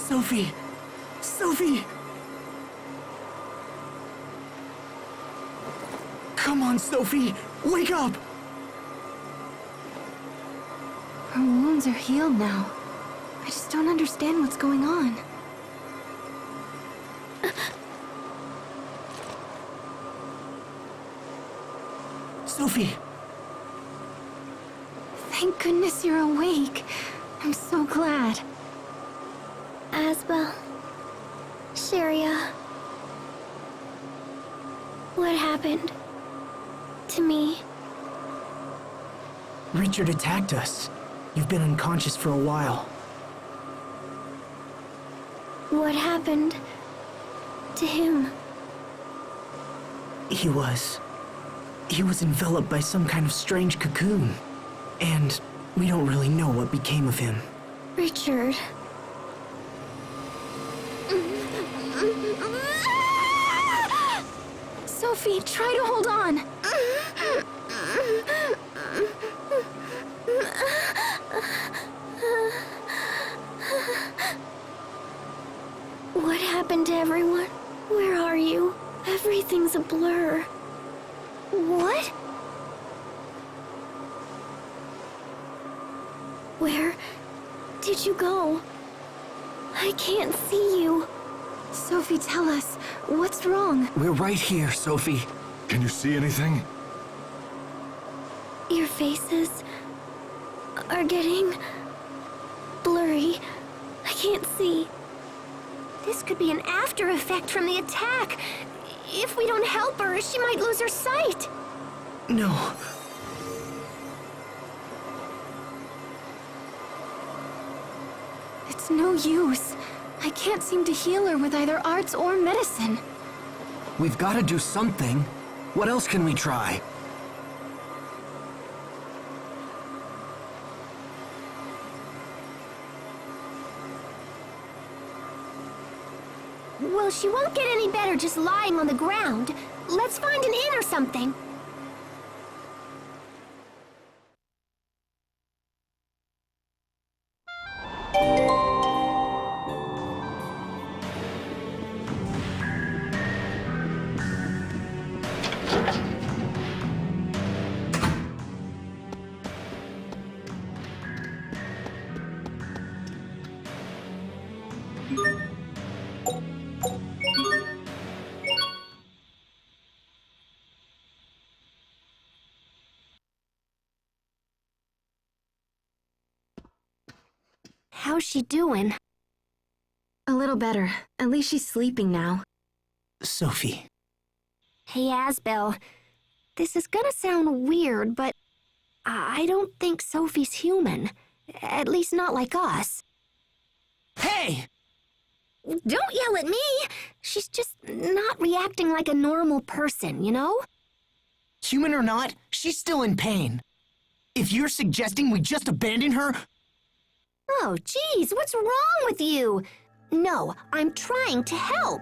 Sophie! Sophie! Come on, Sophie! Wake up! Her wounds are healed now. I just don't understand what's going on. Sophie! Thank goodness you're awake. I'm so glad. Asbel. Sharia. What happened to me? Richard attacked us. You've been unconscious for a while. What happened to him? He was enveloped by some kind of strange cocoon. And we don't really know what became of him. Richard. Sophie, try to hold on. What happened to everyone? Where are you? Everything's a blur. What? Where did you go? I can't see you. Sophie, tell us, what's wrong? We're right here, Sophie. Can you see anything? Your faces are getting blurry. I can't see. This could be an after effect from the attack. If we don't help her, she might lose her sight. No. It's no use. I can't seem to heal her with either arts or medicine. We've got to do something. What else can we try? Well, she won't get any better just lying on the ground. Let's find an inn or something. How's she doing? A little better. At least she's sleeping now. Sophie. Hey, Asbel. This is gonna sound weird, but I don't think Sophie's human. At least not like us. Hey! Don't yell at me! She's just not reacting like a normal person, you know? Human or not, she's still in pain. If you're suggesting we just abandon her... Oh, geez, what's wrong with you? No, I'm trying to help.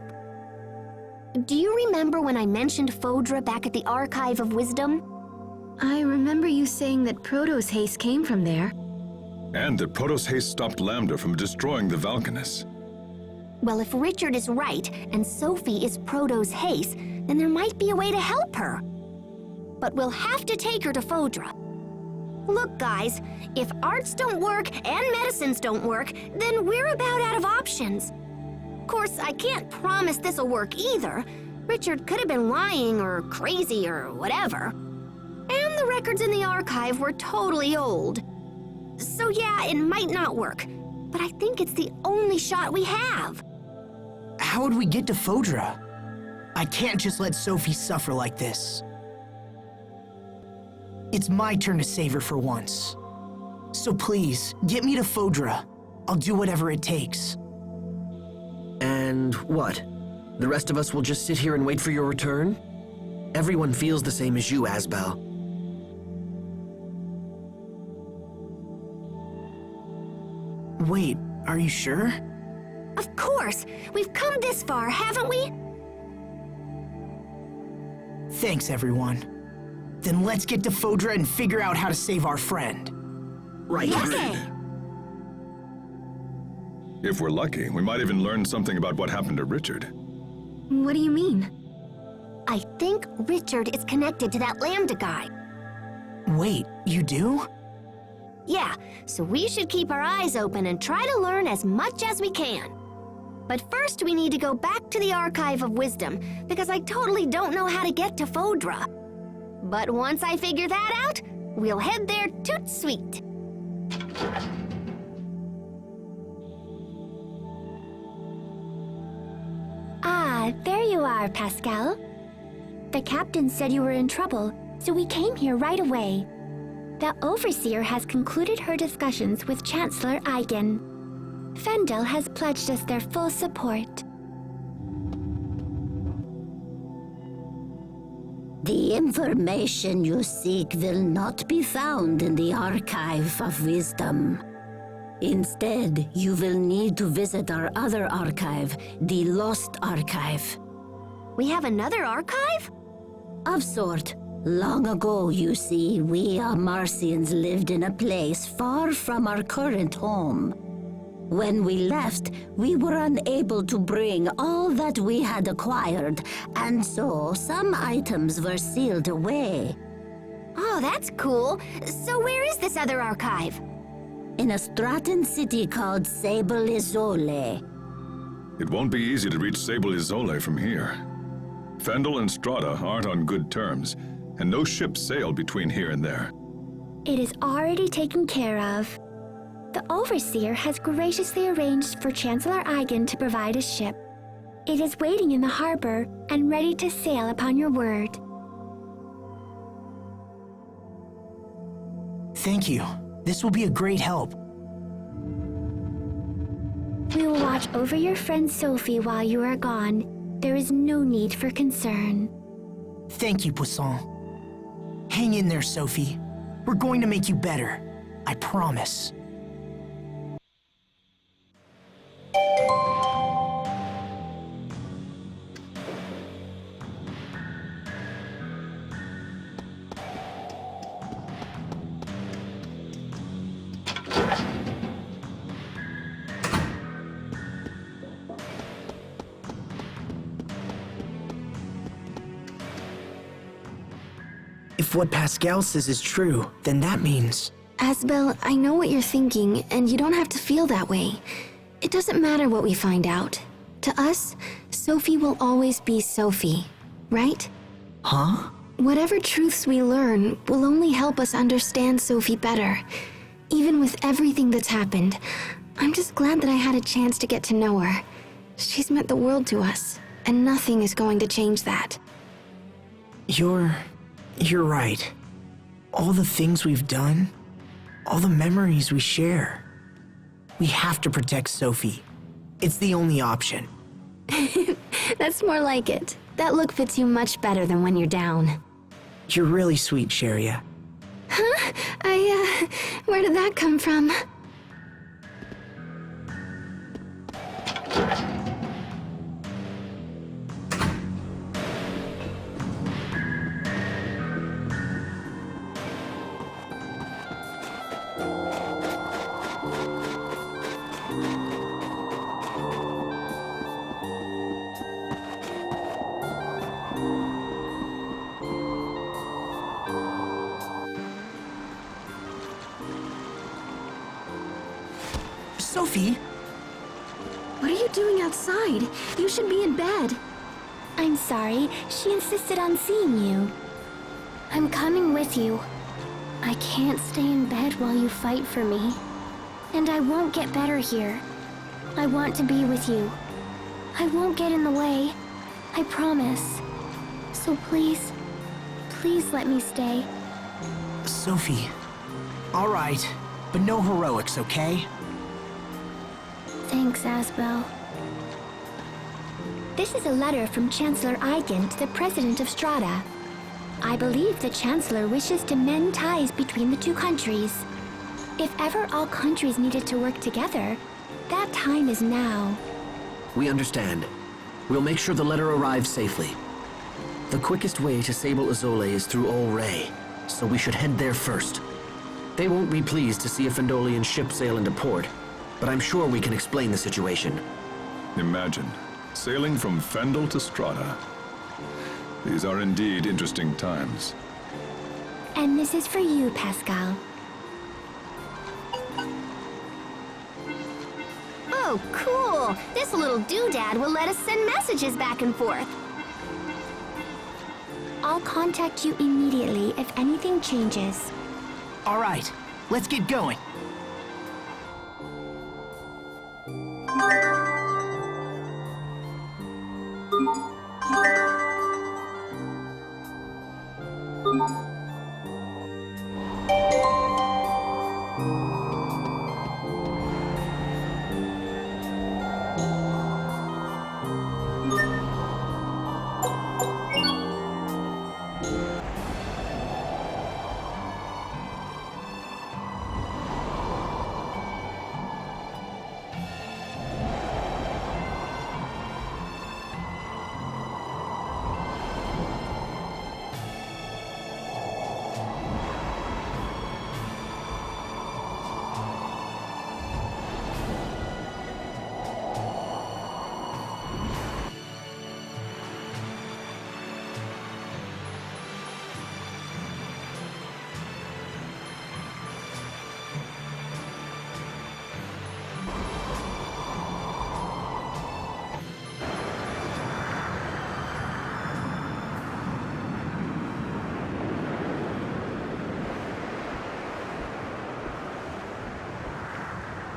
Do you remember when I mentioned Phodra back at the Archive of Wisdom? I remember you saying that Proto's haste came from there. And that Proto's haste stopped Lambda from destroying the Valkanus. Well, if Richard is right and Sophie is Proto's haste, then there might be a way to help her. But we'll have to take her to Phodra. Look, guys, if arts don't work and medicines don't work, then we're about out of options. Of course, I can't promise this'll work either. Richard could have been lying or crazy or whatever. And the records in the archive were totally old. So yeah, it might not work, but I think it's the only shot we have. How would we get to Phodra? I can't just let Sophie suffer like this. It's my turn to save her for once. So please, get me to Phodra. I'll do whatever it takes. And what? The rest of us will just sit here and wait for your return? Everyone feels the same as you, Asbel. Wait, are you sure? Of course! We've come this far, haven't we? Thanks, everyone. Then let's get to Phodra and figure out how to save our friend. Right. Okay. If we're lucky, we might even learn something about what happened to Richard. What do you mean? I think Richard is connected to that Lambda guy. Wait, you do? Yeah, so we should keep our eyes open and try to learn as much as we can. But first we need to go back to the Archive of Wisdom, because I totally don't know how to get to Fodra. But once I figure that out, we'll head there toot sweet. Ah, there you are, Pascal. The captain said you were in trouble, so we came here right away. The Overseer has concluded her discussions with Chancellor Eigen. Fendel has pledged us their full support. The information you seek will not be found in the Archive of Wisdom. Instead, you will need to visit our other archive, the Lost Archive. We have another archive? Of sort. Long ago, you see, we Marcians lived in a place far from our current home. When we left, we were unable to bring all that we had acquired, and so some items were sealed away. Oh, that's cool. So where is this other archive? In a Straton city called Sable Isole. It won't be easy to reach Sable Isole from here. Fendel and Strata aren't on good terms, and no ships sail between here and there. It is already taken care of. The Overseer has graciously arranged for Chancellor Eigen to provide a ship. It is waiting in the harbor and ready to sail upon your word. Thank you. This will be a great help. We will watch over your friend Sophie while you are gone. There is no need for concern. Thank you, Poisson. Hang in there, Sophie. We're going to make you better. I promise. If what Pascal says is true, then that means... Asbel, I know what you're thinking, and you don't have to feel that way. It doesn't matter what we find out. To us, Sophie will always be Sophie, right? Huh? Whatever truths we learn will only help us understand Sophie better. Even with everything that's happened, I'm just glad that I had a chance to get to know her. She's meant the world to us, and nothing is going to change that. You're right. All the things we've done, all the memories we share. We have to protect Sophie. It's the only option. That's more like it. That look fits you much better than when you're down. You're really sweet, Sheria. Huh? Where did that come from? Sophie? What are you doing outside? You should be in bed. I'm sorry, she insisted on seeing you. I'm coming with you. I can't stay in bed while you fight for me. And I won't get better here. I want to be with you. I won't get in the way. I promise. So please, please let me stay. Sophie. All right, but no heroics, okay? Thanks, Asbel. This is a letter from Chancellor Eigen to the President of Strata. I believe the Chancellor wishes to mend ties between the two countries. If ever all countries needed to work together, that time is now. We understand. We'll make sure the letter arrives safely. The quickest way to Sable Isole is through Ray, so we should head there first. They won't be pleased to see a Fendolian ship sail into port, but I'm sure we can explain the situation. Imagine, sailing from Fendel to Strata. These are indeed interesting times. And this is for you, Pascal. Oh, cool! This little doodad will let us send messages back and forth. I'll contact you immediately if anything changes. All right, let's get going.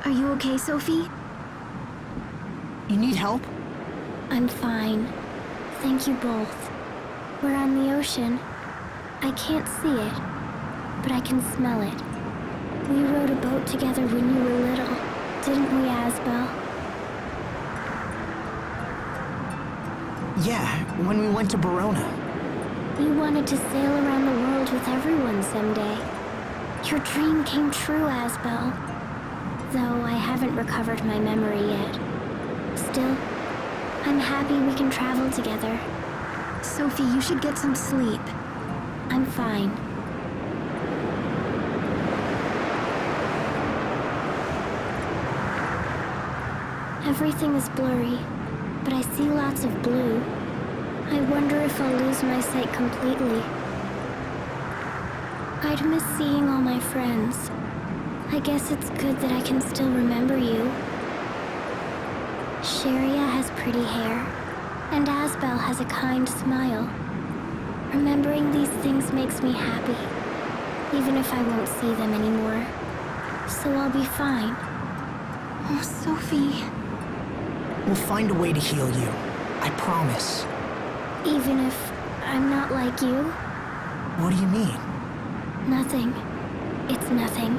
Are you okay, Sophie? You need help? I'm fine. Thank you both. We're on the ocean. I can't see it, but I can smell it. We rowed a boat together when you were little, didn't we, Asbel? Yeah, when we went to Verona. You wanted to sail around the world with everyone someday. Your dream came true, Asbel. Though I haven't recovered my memory yet. Still, I'm happy we can travel together. Sophie, you should get some sleep. I'm fine. Everything is blurry, but I see lots of blue. I wonder if I'll lose my sight completely. I'd miss seeing all my friends. I guess it's good that I can still remember you. Sharia has pretty hair, and Asbel has a kind smile. Remembering these things makes me happy, even if I won't see them anymore. So I'll be fine. Oh, Sophie. We'll find a way to heal you. I promise. Even if I'm not like you? What do you mean? Nothing. It's nothing.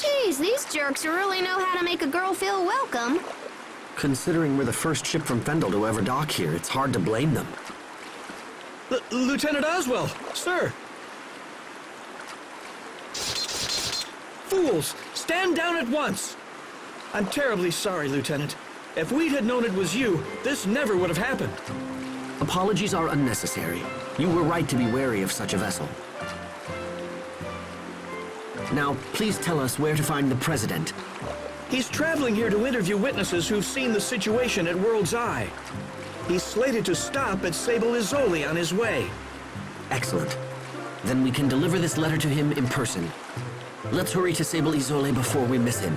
Geez, these jerks really know how to make a girl feel welcome. Considering we're the first ship from Fendel to ever dock here, it's hard to blame them. Lieutenant Asbel, sir! Fools! Stand down at once! I'm terribly sorry, Lieutenant. If we'd had known it was you, this never would have happened. Apologies are unnecessary. You were right to be wary of such a vessel. Now, please tell us where to find the President. He's traveling here to interview witnesses who've seen the situation at World's Eye. He's slated to stop at Sable Izoli on his way. Excellent. Then we can deliver this letter to him in person. Let's hurry to Sable Izoli before we miss him.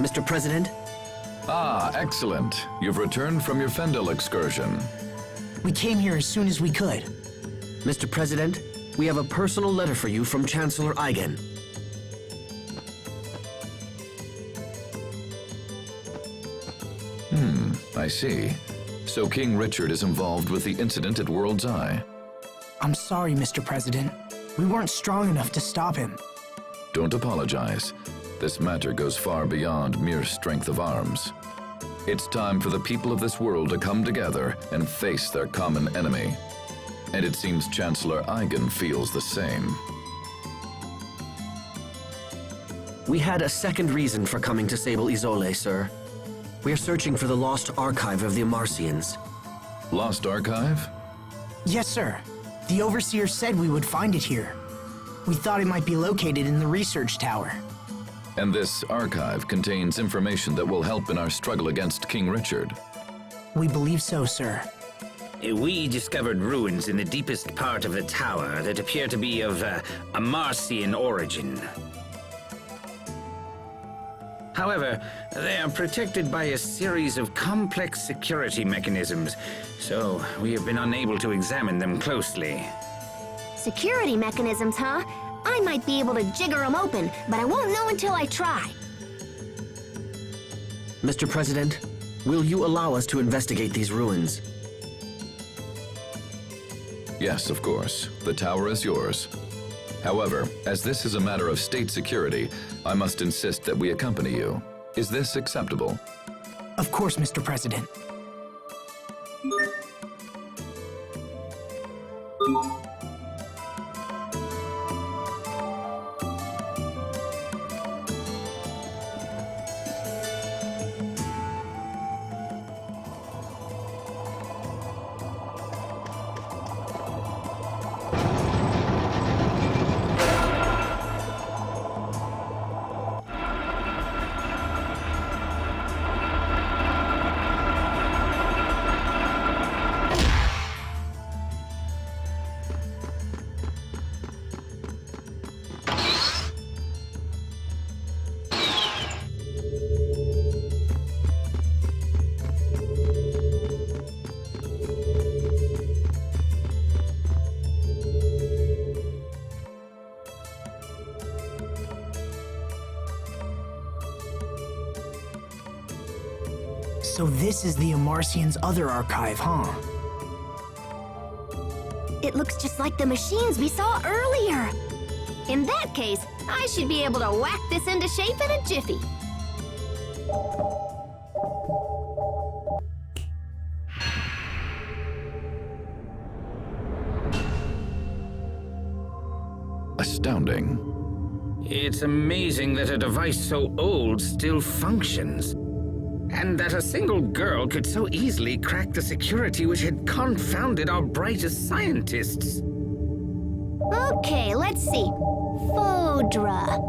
Mr. President. Ah, excellent. You've returned from your Fendel excursion. We came here as soon as we could. Mr. President, we have a personal letter for you from Chancellor Eigen. I see. So King Richard is involved with the incident at World's Eye. I'm sorry, Mr. President. We weren't strong enough to stop him. Don't apologize. This matter goes far beyond mere strength of arms. It's time for the people of this world to come together and face their common enemy. And it seems Chancellor Eigen feels the same. We had a second reason for coming to Sable Isole, sir. We are searching for the lost archive of the Amarcians. Lost archive? Yes, sir. The Overseer said we would find it here. We thought it might be located in the research tower. And this archive contains information that will help in our struggle against King Richard. We believe so, sir. We discovered ruins in the deepest part of the tower that appear to be of Amarcian origin. However, they are protected by a series of complex security mechanisms, so we have been unable to examine them closely. Security mechanisms, huh? I might be able to jigger them open, but I won't know until I try. Mr. President, will you allow us to investigate these ruins? Yes, of course. The tower is yours. However, as this is a matter of state security, I must insist that we accompany you. Is this acceptable? Of course, Mr. President. So this is the Amarcians' other archive, huh? It looks just like the machines we saw earlier. In that case, I should be able to whack this into shape in a jiffy. Astounding. It's amazing that a device so old still functions. And that a single girl could so easily crack the security which had confounded our brightest scientists. Okay, let's see. Fodra.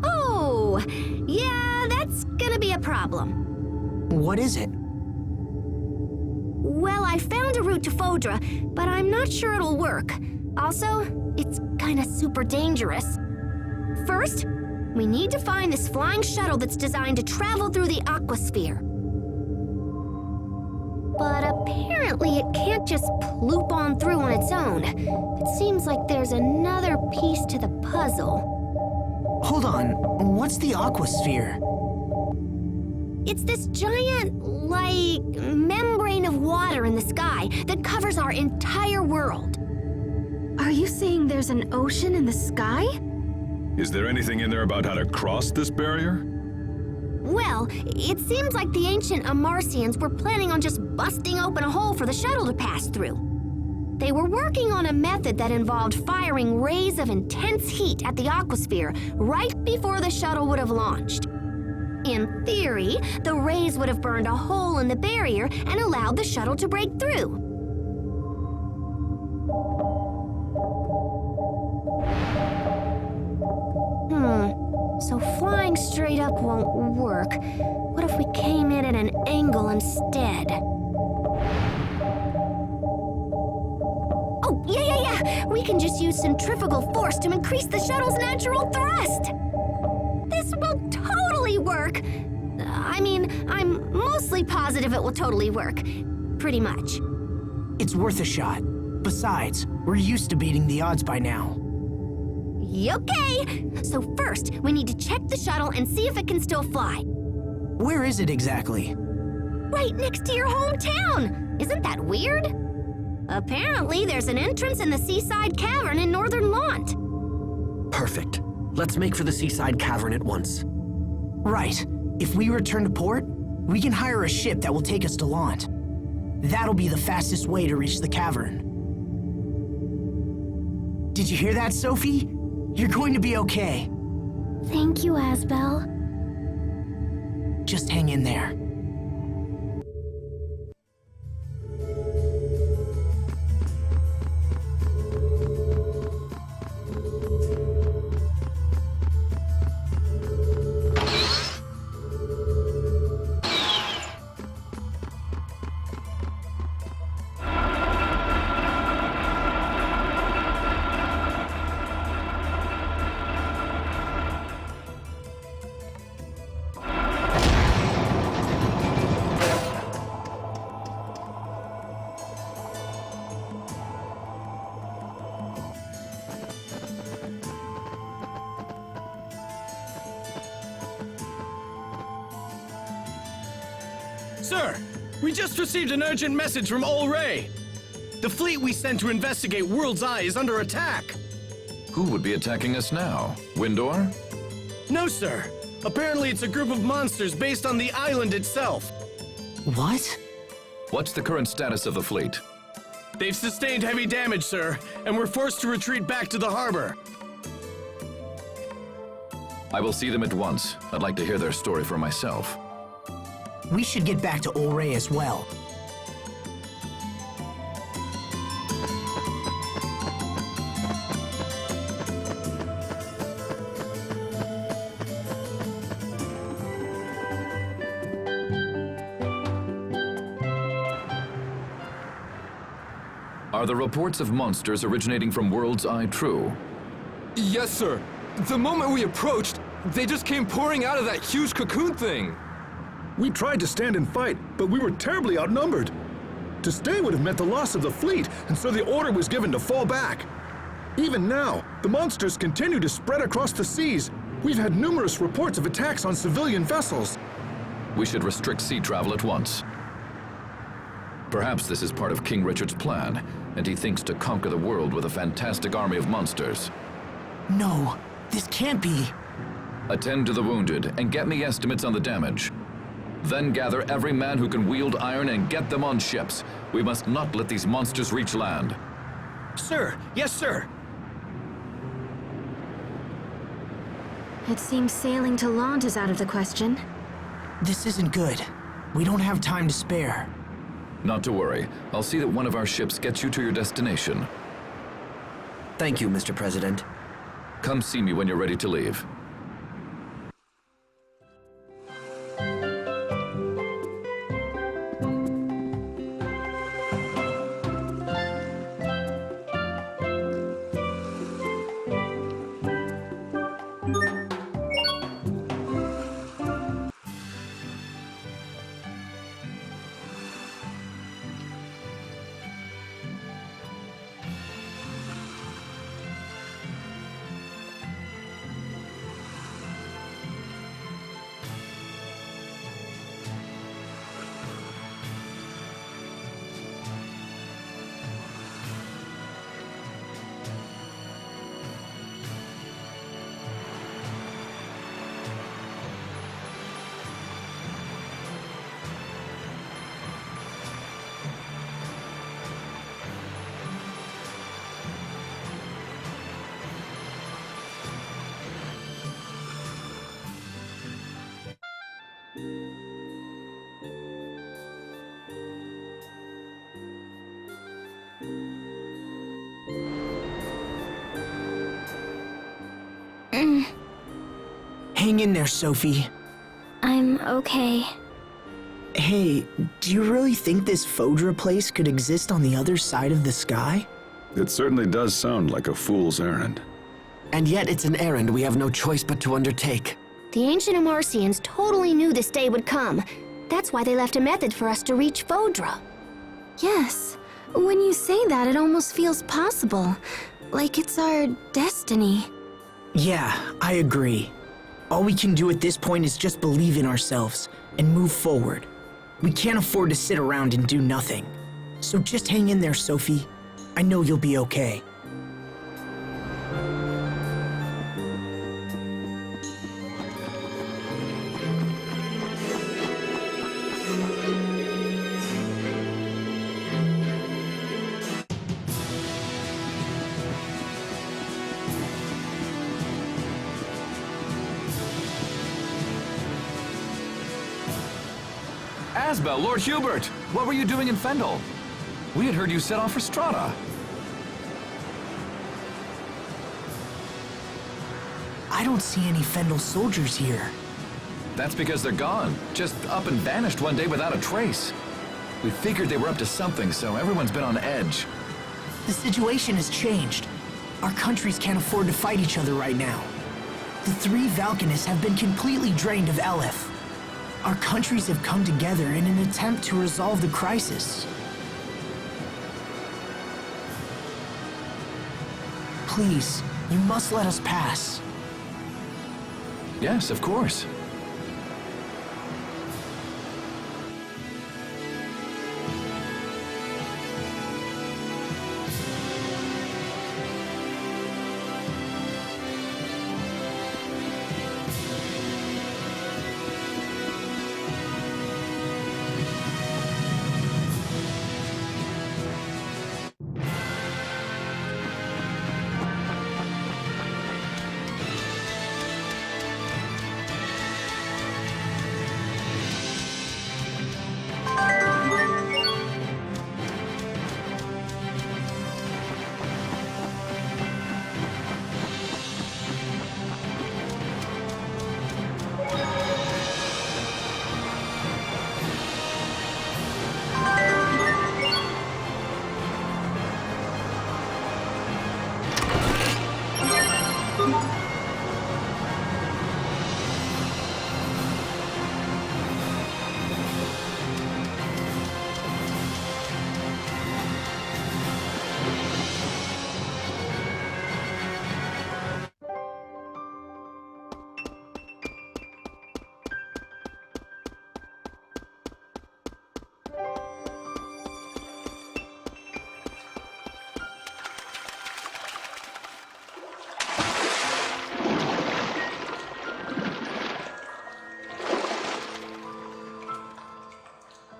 Oh, yeah, that's gonna be a problem. What is it? Well, I found a route to Fodra, but I'm not sure it'll work. Also, it's kinda super dangerous. First, we need to find this flying shuttle that's designed to travel through the aquasphere. But apparently it can't just ploop on through on its own. It seems like there's another piece to the puzzle. Hold on, what's the aquasphere? It's this giant, like, membrane of water in the sky that covers our entire world. Are you saying there's an ocean in the sky? Is there anything in there about how to cross this barrier? Well, it seems like the ancient Amarcians were planning on just busting open a hole for the shuttle to pass through. They were working on a method that involved firing rays of intense heat at the aquasphere right before the shuttle would have launched. In theory, the rays would have burned a hole in the barrier and allowed the shuttle to break through. So flying straight up won't work. What if we came in at an angle instead? we can just use centrifugal force to increase the shuttle's natural thrust. This will totally work. I mean, I'm mostly positive it will totally work. Pretty much. It's worth a shot. Besides, we're used to beating the odds by now. Okay. So first, we need to check the shuttle and see if it can still fly. Where is it exactly? Right next to your hometown. Isn't that weird? Apparently, there's an entrance in the seaside cavern in northern Lhant. Perfect. Let's make for the seaside cavern at once. Right. If we return to port, we can hire a ship that will take us to Lhant. That'll be the fastest way to reach the cavern. Did you hear that, Sophie? You're going to be okay. Thank you, Asbel. Just hang in there. Sir, we just received an urgent message from Ray. The fleet we sent to investigate World's Eye is under attack. Who would be attacking us now? Windor? No, sir. Apparently it's a group of monsters based on the island itself. What? What's the current status of the fleet? They've sustained heavy damage, sir, and were forced to retreat back to the harbor. I will see them at once. I'd like to hear their story for myself. We should get back to Ray as well. Are the reports of monsters originating from World's Eye true? Yes, sir. The moment we approached, they just came pouring out of that huge cocoon thing. We tried to stand and fight, but we were terribly outnumbered. To stay would have meant the loss of the fleet, and so the order was given to fall back. Even now, the monsters continue to spread across the seas. We've had numerous reports of attacks on civilian vessels. We should restrict sea travel at once. Perhaps this is part of King Richard's plan, and he thinks to conquer the world with a fantastic army of monsters. No, this can't be. Attend to the wounded and get me estimates on the damage. Then gather every man who can wield iron and get them on ships. We must not let these monsters reach land. Sir, yes, sir. It seems sailing to Lhant is out of the question. This isn't good. We don't have time to spare. Not to worry. I'll see that one of our ships gets you to your destination. Thank you, Mr. President. Come see me when you're ready to leave. Hang in there, Sophie. I'm okay. Hey, do you really think this Fodra place could exist on the other side of the sky? It certainly does sound like a fool's errand. And yet it's an errand we have no choice but to undertake. The ancient Amarcians totally knew this day would come. That's why they left a method for us to reach Phodra. Yes. When you say that, it almost feels possible. Like it's our destiny. Yeah, I agree. All we can do at this point is just believe in ourselves and move forward. We can't afford to sit around and do nothing. So just hang in there, Sophie. I know you'll be okay. Asbel, Lord Hubert, what were you doing in Fendel? We had heard you set off for Strata. I don't see any Fendel soldiers here. That's because they're gone. Just up and vanished one day without a trace. We figured they were up to something, so everyone's been on edge. The situation has changed. Our countries can't afford to fight each other right now. The three Valkanists have been completely drained of Eleth. Our countries have come together in an attempt to resolve the crisis. Please, you must let us pass. Yes, of course.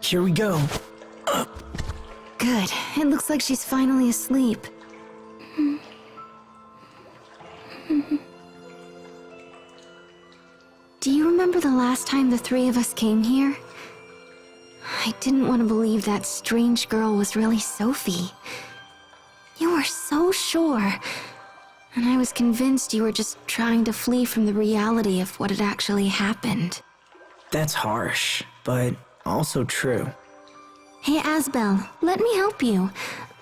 Here we go. Good. It looks like she's finally asleep. Do you remember the last time the three of us came here? I didn't want to believe that strange girl was really Sophie. You were so sure. And I was convinced you were just trying to flee from the reality of what had actually happened. That's harsh, but also true. Hey, Asbel, let me help you.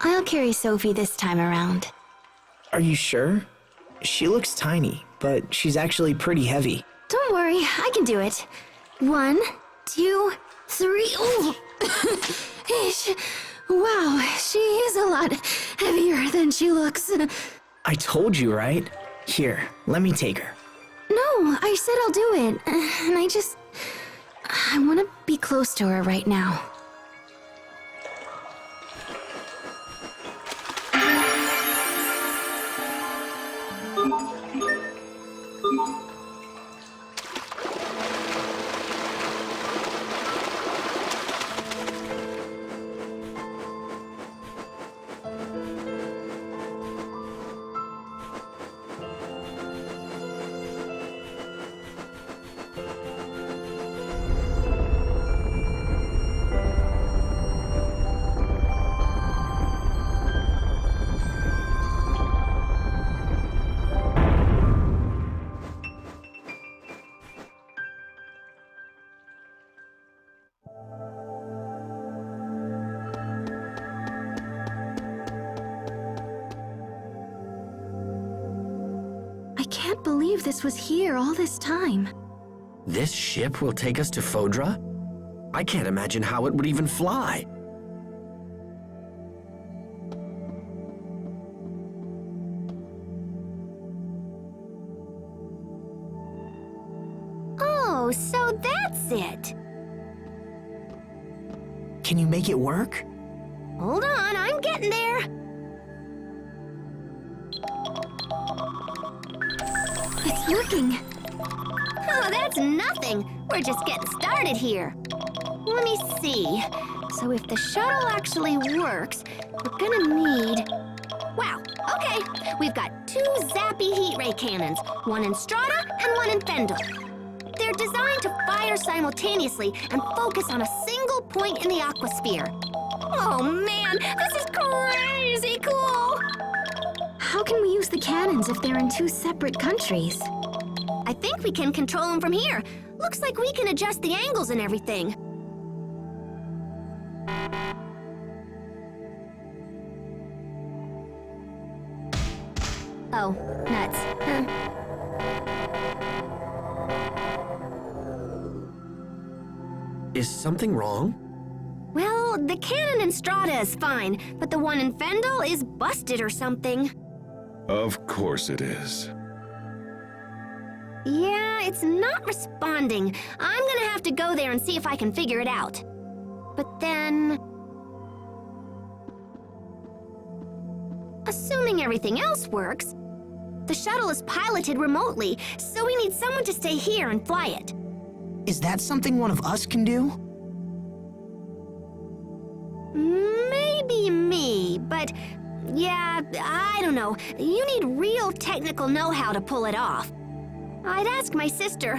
I'll carry Sophie this time around. Are you sure? She looks tiny, but she's actually pretty heavy. Don't worry, I can do it. 1, 2, 3. Ooh. Wow, she is a lot heavier than she looks. I told you, right? Here, let me take her. No, I said I'll do it. And I want to be close to her right now. can't believe this was here all this time. This ship will take us to Phodra? I can't imagine how it would even fly. Oh, so that's it. Can you make it work? Hold on, I'm getting there. It's working. Oh, that's nothing. We're just getting started here. Let me see. So if the shuttle actually works, we're gonna need... Wow, okay. We've got 2 zappy heat ray cannons, one in Strata and one in Fendel. They're designed to fire simultaneously and focus on a single point in the aquasphere. Oh man, this is crazy cool! How can we use the cannons if they're in 2 separate countries? I think we can control them from here. Looks like we can adjust the angles and everything. Oh, nuts. Is something wrong? Well, the cannon in Strata is fine, but the one in Fendel is busted or something. Of course it is. Yeah, it's not responding. I'm gonna have to go there and see if I can figure it out. But then... assuming everything else works, the shuttle is piloted remotely, so we need someone to stay here and fly it. Is that something one of us can do? Maybe me, but yeah, I don't know. You need real technical know-how to pull it off. I'd ask my sister,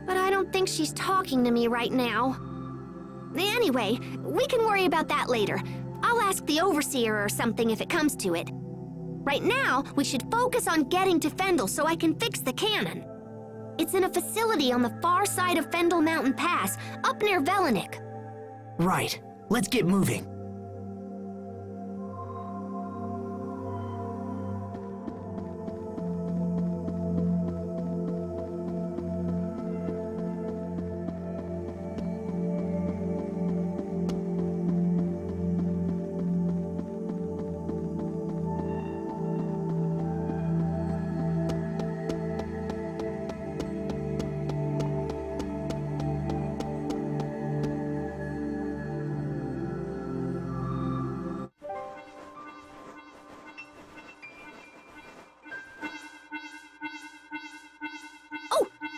but I don't think she's talking to me right now. Anyway, we can worry about that later. I'll ask the overseer or something if it comes to it. Right now, we should focus on getting to Fendel so I can fix the cannon. It's in a facility on the far side of Fendel Mountain Pass, up near Velenik. Right. Let's get moving.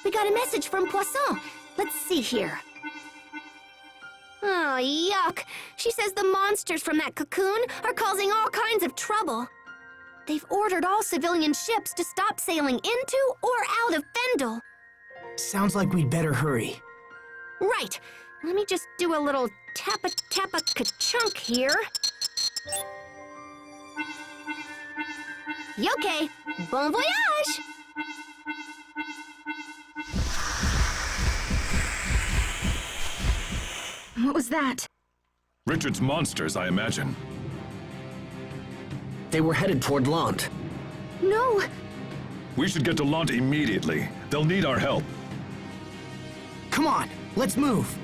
We got a message from Poisson. Let's see here. Oh, yuck. She says the monsters from that cocoon are causing all kinds of trouble. They've ordered all civilian ships to stop sailing into or out of Fendel. Sounds like we'd better hurry. Right. Let me just do a little tappa-tappa-ka-chunk here. Okay. Bon voyage! What was that? Richard's monsters, I imagine. They were headed toward Lhant. No! We should get to Lhant immediately. They'll need our help. Come on, let's move.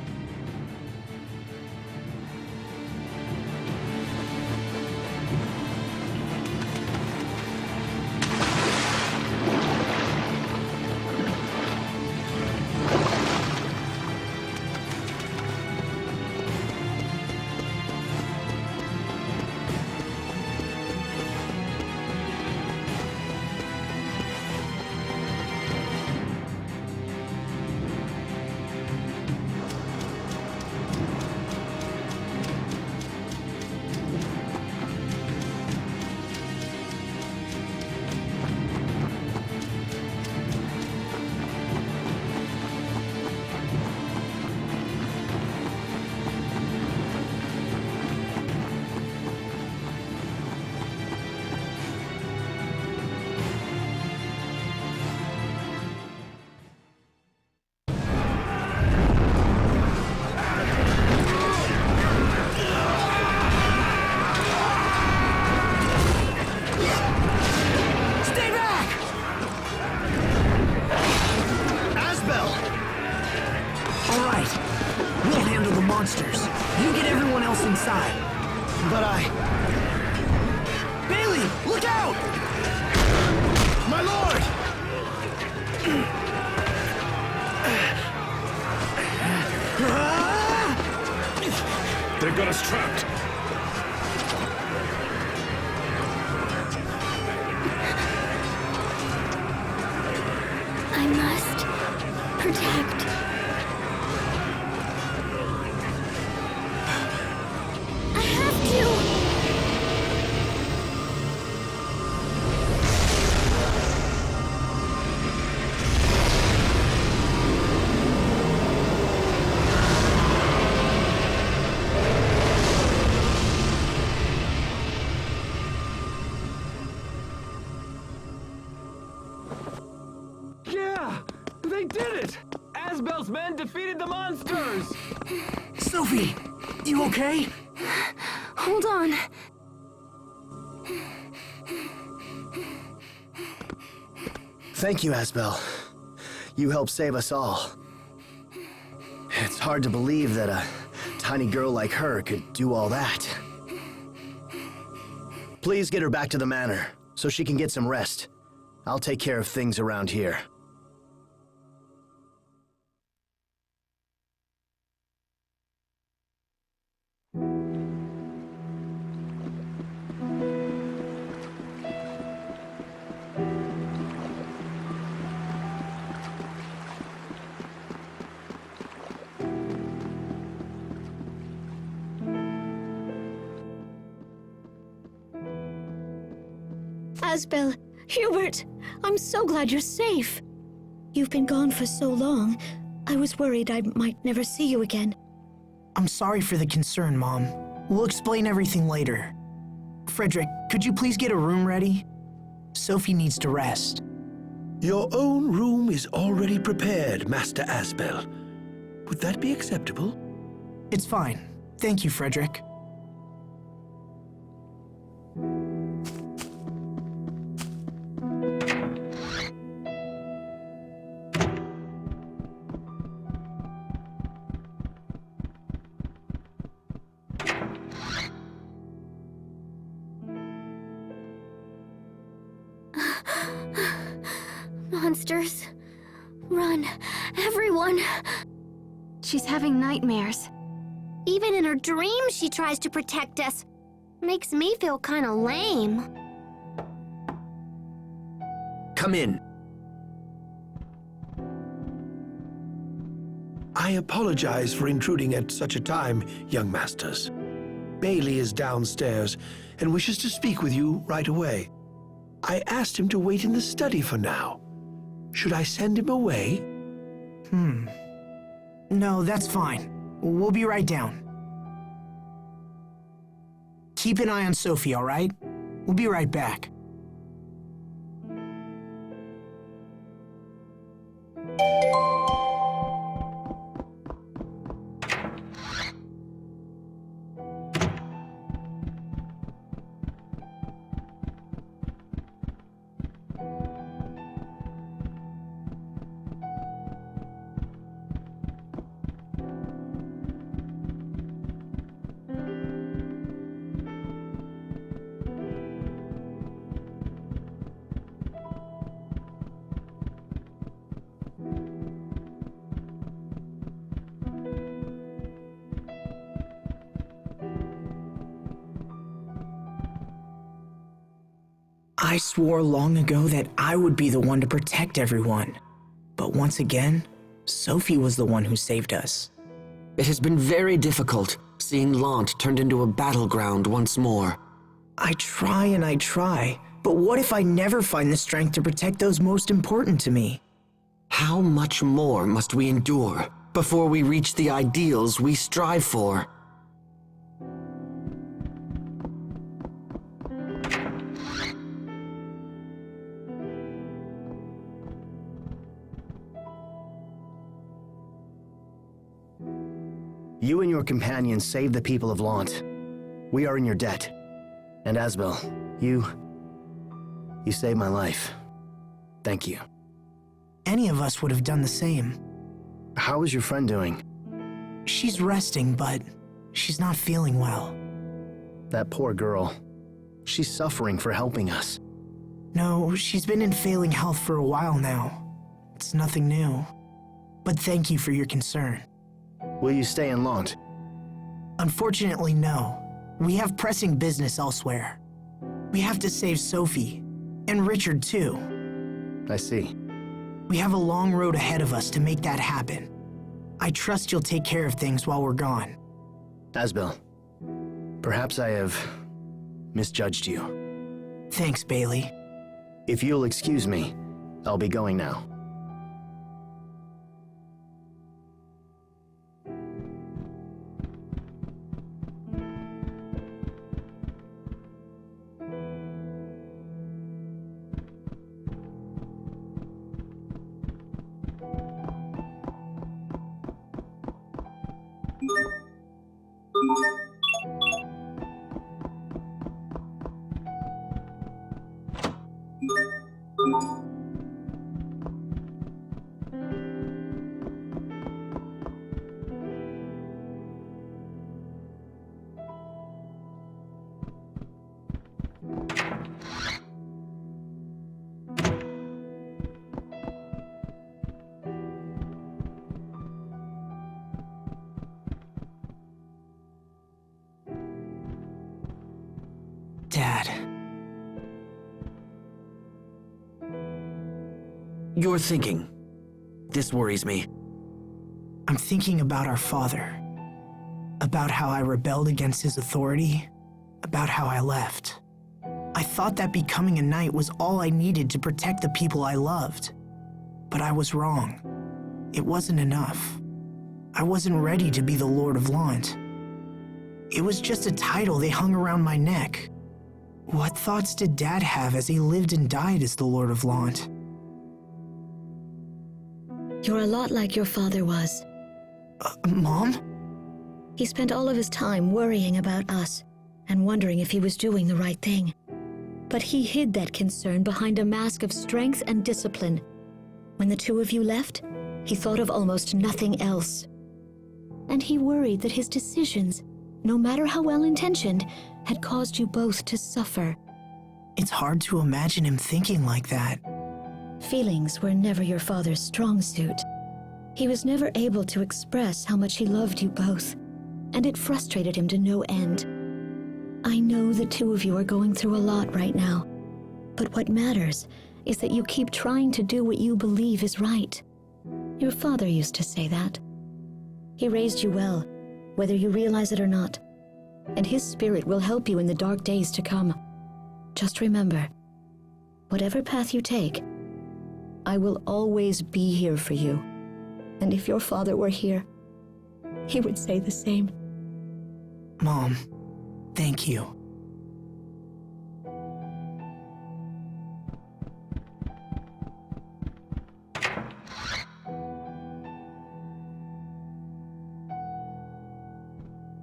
All right. We'll handle the monsters. You get everyone else inside. But Bailey, look out! My lord! They've got us trapped. I must protect. I have to! Yeah! They did it! Asbel's men defeated the monsters! Sophie, you okay? Hold on. thank you, Asbel. You helped save us all. It's hard to believe that a tiny girl like her could do all that. Please get her back to the manor, so she can get some rest. I'll take care of things around here. Asbel, Hubert, I'm so glad you're safe. You've been gone for so long. I was worried I might never see you again. I'm sorry for the concern, Mom. We'll explain everything later. Frederick, could you please get a room ready? Sophie needs to rest. Your own room is already prepared, Master Asbel. Would that be acceptable? It's fine. Thank you, Frederick. Monsters. Run, everyone. She's having nightmares. Even in her dreams, she tries to protect us. Makes me feel kind of lame. Come in. I apologize for intruding at such a time, young masters. Bailey is downstairs and wishes to speak with you right away. I asked him to wait in the study for now. Should I send him away? No, that's fine. We'll be right down. Keep an eye on Sophie, all right? We'll be right back. I swore long ago that I would be the one to protect everyone. But once again, Sophie was the one who saved us. It has been very difficult seeing Lhant turned into a battleground once more. I try and I try, but what if I never find the strength to protect those most important to me? How much more must we endure before we reach the ideals we strive for? You and your companions saved the people of Lhant. We are in your debt. And Asbel, you saved my life. Thank you. Any of us would have done the same. How is your friend doing? She's resting, but she's not feeling well. That poor girl. She's suffering for helping us. No, she's been in failing health for a while now. It's nothing new. But thank you for your concern. Will you stay in Lhant? Unfortunately, no. We have pressing business elsewhere. We have to save Sophie. And Richard, too. I see. We have a long road ahead of us to make that happen. I trust you'll take care of things while we're gone. Asbel, perhaps I have misjudged you. Thanks, Bailey. If you'll excuse me, I'll be going now. Dad. You're thinking. This worries me. I'm thinking about our father. About how I rebelled against his authority. About how I left. I thought that becoming a knight was all I needed to protect the people I loved. But I was wrong. It wasn't enough. I wasn't ready to be the Lord of Lhant. It was just a title they hung around my neck. What thoughts did Dad have as he lived and died as the Lord of Lhant? You're a lot like your father was. Mom? He spent all of his time worrying about us and wondering if he was doing the right thing. But he hid that concern behind a mask of strength and discipline. When the two of you left, he thought of almost nothing else. And he worried that his decisions, no matter how well-intentioned, had caused you both to suffer. It's hard to imagine him thinking like that. Feelings were never your father's strong suit. He was never able to express how much he loved you both, and it frustrated him to no end. I know the two of you are going through a lot right now, but what matters is that you keep trying to do what you believe is right. Your father used to say that. He raised you well, whether you realize it or not, and his spirit will help you in the dark days to come. Just remember, whatever path you take, I will always be here for you. And if your father were here, he would say the same. Mom, thank you.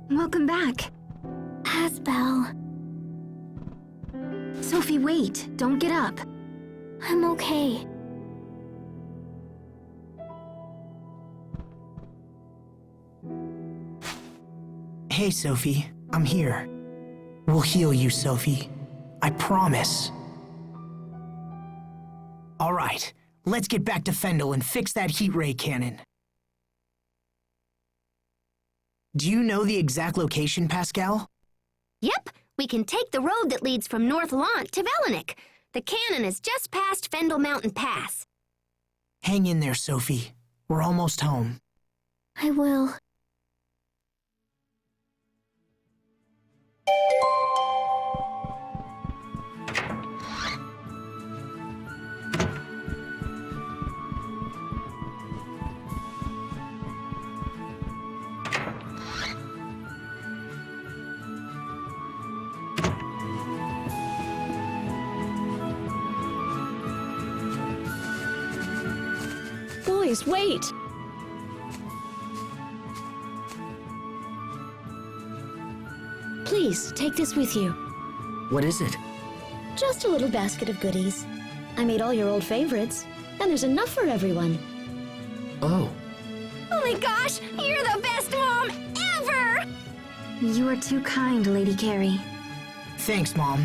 Welcome back. Asbel, Sophie, wait. Don't get up. I'm okay. Hey, Sophie. I'm here. We'll heal you, Sophie. I promise. All right. Let's get back to Fendel and fix that heat ray cannon. Do you know the exact location, Pascal? Yep, we can take the road that leads from North Lhant to Velenik. The cannon is just past Fendel Mountain Pass. Hang in there, Sophie. We're almost home. I will. Boys, wait! Please, take this with you. What is it? Just a little basket of goodies. I made all your old favorites, and there's enough for everyone. Oh. Oh my gosh, you're the best, Mom! You are too kind, Lady Carrie. Thanks, Mom.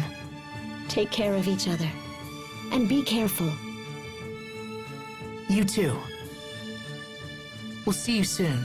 Take care of each other. And be careful. You too. We'll see you soon.